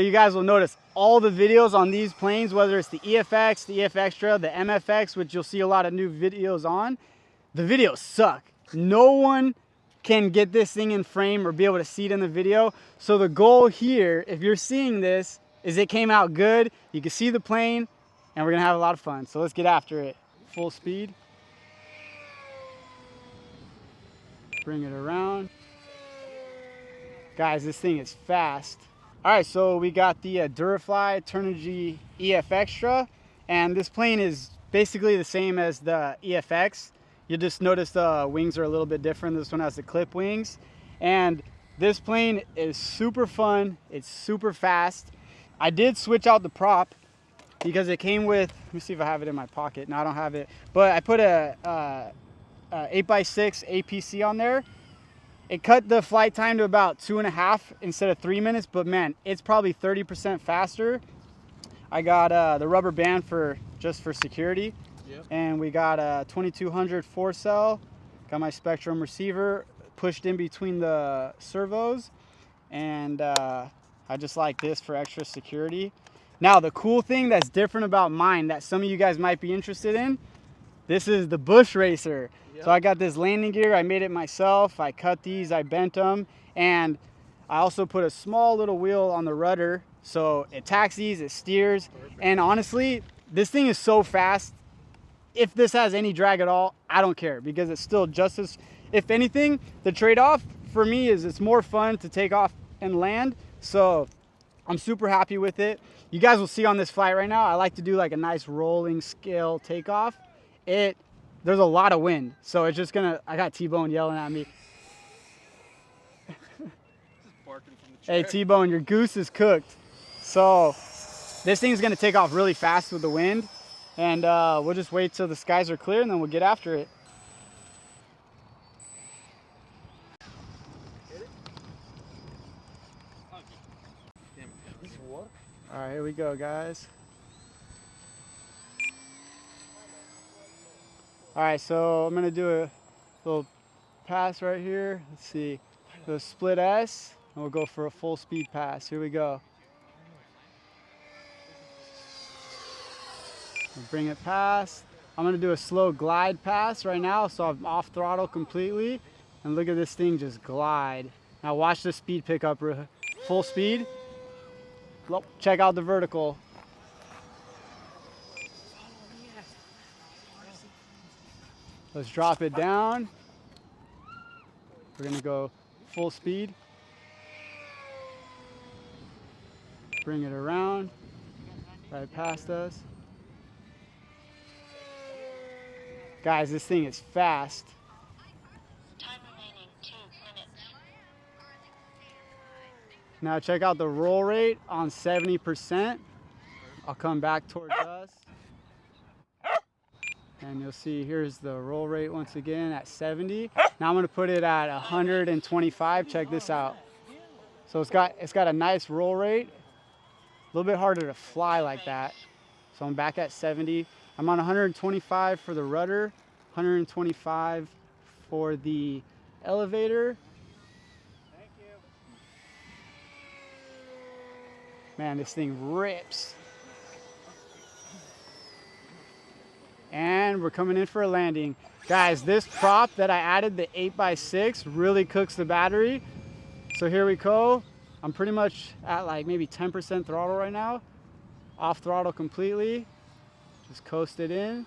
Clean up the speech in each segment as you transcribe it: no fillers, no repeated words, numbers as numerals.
You guys will notice all the videos on these planes, whether it's the EFX, the EFXtra, the MFX, which you'll see a lot of new videos on, the videos suck. No one can get this thing in frame or be able to see it in the video. So the goal here, if you're seeing this, is it came out good, you can see the plane, and we're gonna have a lot of fun. So let's get after it. Full speed. Bring it around. Guys, this thing is fast. All right, so we got the Durafly EFXtra, and this plane is basically the same as the EFX. You'll just notice the wings are a little bit different. This one has the clip wings, and this plane is super fun. It's super fast. I did switch out the prop because it came with, let me see if I have it in my pocket. No, I don't have it, but I put a 8x6 APC on there. It cut the flight time to about 2.5 instead of 3 minutes, but man, it's probably 30% faster. I got the rubber band just for security. Yep. And we got a 2200 4-cell. Got my Spectrum receiver pushed in between the servos, and I just like this for extra security. Now, the cool thing that's different about mine that some of you guys might be interested in, this is the Bush Racer. Yep. So I got this landing gear. I made it myself. I cut these, I bent them, and I also put a small little wheel on the rudder so it taxis, it steers. Perfect. And honestly, this thing is so fast. If this has any drag at all, I don't care, because it's still just as, if anything, the trade-off for me is it's more fun to take off and land. So I'm super happy with it. You guys will see on this flight right now, I like to do like a nice rolling scale takeoff. There's a lot of wind, so it's just gonna, I got T-Bone yelling at me. Hey T-Bone, your goose is cooked. So this thing's gonna take off really fast with the wind, and we'll just wait till the skies are clear and then we'll get after it. All right, here we go, guys. All right, so I'm gonna do a little pass right here. Let's see, the split S, and we'll go for a full speed pass. Here we go. We'll bring it past. I'm gonna do a slow glide pass right now, so I'm off throttle completely, and look at this thing just glide. Now watch the speed pick up, full speed. Check out the vertical. Let's drop it down. We're gonna go full speed. Bring it around, right past us. Guys, this thing is fast. Time remaining 2 minutes. Now check out the roll rate on 70%. I'll come back towards us. And you'll see here's the roll rate once again at 70. Now I'm gonna put it at 125. Check this out. So it's got a nice roll rate. A little bit harder to fly like that. So I'm back at 70. I'm on 125 for the rudder, 125 for the elevator. Thank you. Man, this thing rips. And we're coming in for a landing. Guys, this prop that I added, the 8x6, really cooks the battery. So here we go. I'm pretty much at like maybe 10% throttle right now. Off throttle completely. Just coast it in.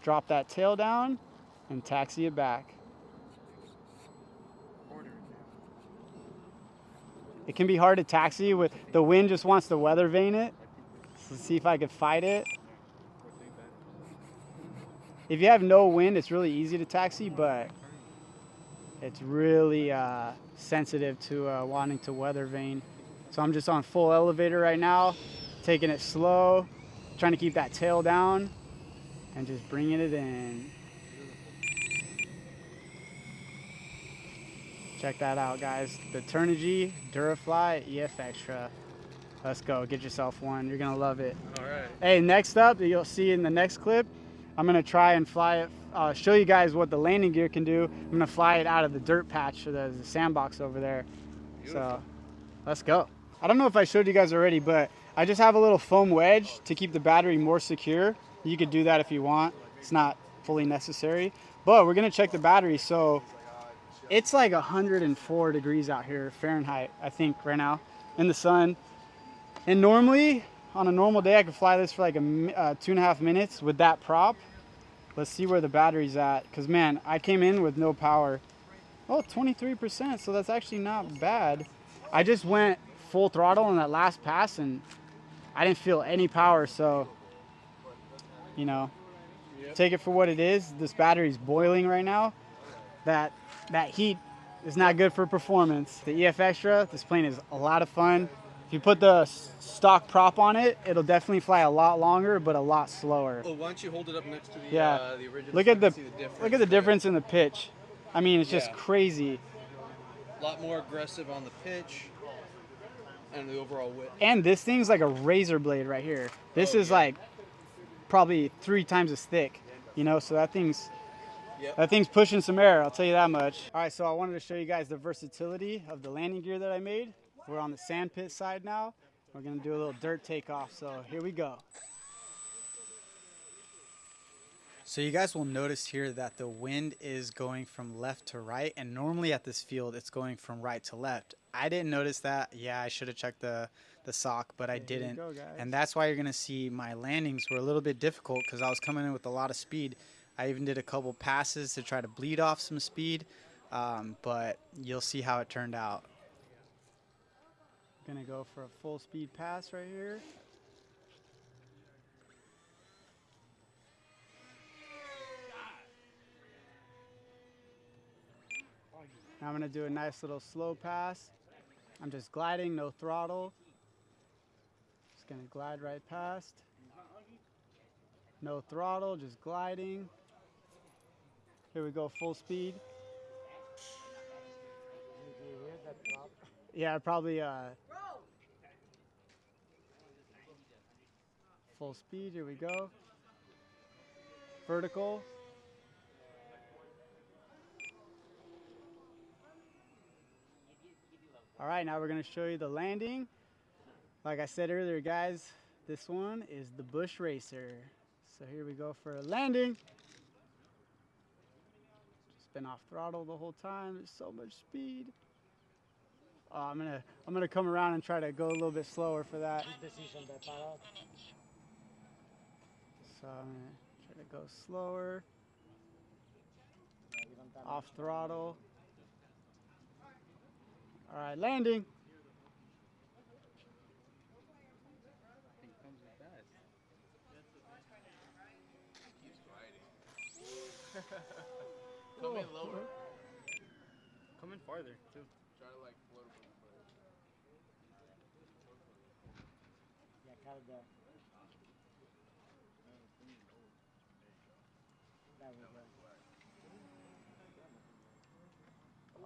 Drop that tail down and taxi it back. It can be hard to taxi with the wind, just wants to weather vane it. Let's see if I could fight it. If you have no wind, it's really easy to taxi, but it's really sensitive to wanting to weather vane. So I'm just on full elevator right now, taking it slow, trying to keep that tail down, and just bringing it in. Check that out, guys. The Turnigy Durafly EFXtra. Let's go, get yourself one. You're gonna love it. All right. Hey, next up, you'll see in the next clip, I'm gonna try and fly it, show you guys what the landing gear can do. I'm gonna fly it out of the dirt patch, or the sandbox over there. So let's go. I don't know if I showed you guys already, but I just have a little foam wedge to keep the battery more secure. You could do that if you want. It's not fully necessary, but we're gonna check the battery. So it's like 104 degrees out here Fahrenheit, I think, right now in the sun. And normally, on a normal day, I could fly this for like 2.5 minutes with that prop. Let's see where the battery's at, because man, I came in with no power. Oh, 23%, so that's actually not bad. I just went full throttle on that last pass and I didn't feel any power, so, you know, take it for what it is. This battery's boiling right now. That heat is not good for performance. The EFXtra, this plane is a lot of fun. If you put the stock prop on it, it'll definitely fly a lot longer, but a lot slower. Oh, why don't you hold it up next to the, the original? Look at the difference in the pitch. I mean, it's just crazy. A lot more aggressive on the pitch and the overall width. And this thing's like a razor blade right here. This is like probably 3 times as thick, you know, so that thing's pushing some air, I'll tell you that much. All right, so I wanted to show you guys the versatility of the landing gear that I made. We're on the sand pit side now. We're gonna do a little dirt takeoff, so here we go. So you guys will notice here that the wind is going from left to right, and normally at this field it's going from right to left. I didn't notice that. Yeah, I should have checked the sock, but I didn't. And that's why you're gonna see my landings were a little bit difficult, because I was coming in with a lot of speed. I even did a couple passes to try to bleed off some speed, but you'll see how it turned out. Gonna go for a full speed pass right here. Now I'm gonna do a nice little slow pass. I'm just gliding, no throttle. Just gonna glide right past. No throttle, just gliding. Here we go, full speed. Yeah, probably full speed, here we go. Vertical. All right, now we're gonna show you the landing. Like I said earlier, guys, this one is the Bush Racer. So here we go for a landing. Just been off throttle the whole time. There's so much speed. Oh, I'm gonna come around and try to go a little bit slower for that. So I'm gonna try to go slower. Off throttle. All right, landing. Come in lower. Come in farther, too. Try to like float a bit further. Yeah, kind of there.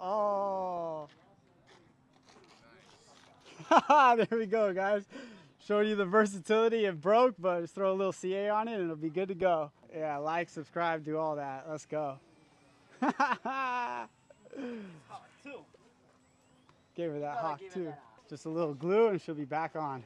Oh. There we go, guys. Showing you the versatility. It broke, but just throw a little CA on it and it'll be good to go. Yeah, like, subscribe, do all that. Let's go. Gave her that hawk too. Just a little glue and she'll be back on.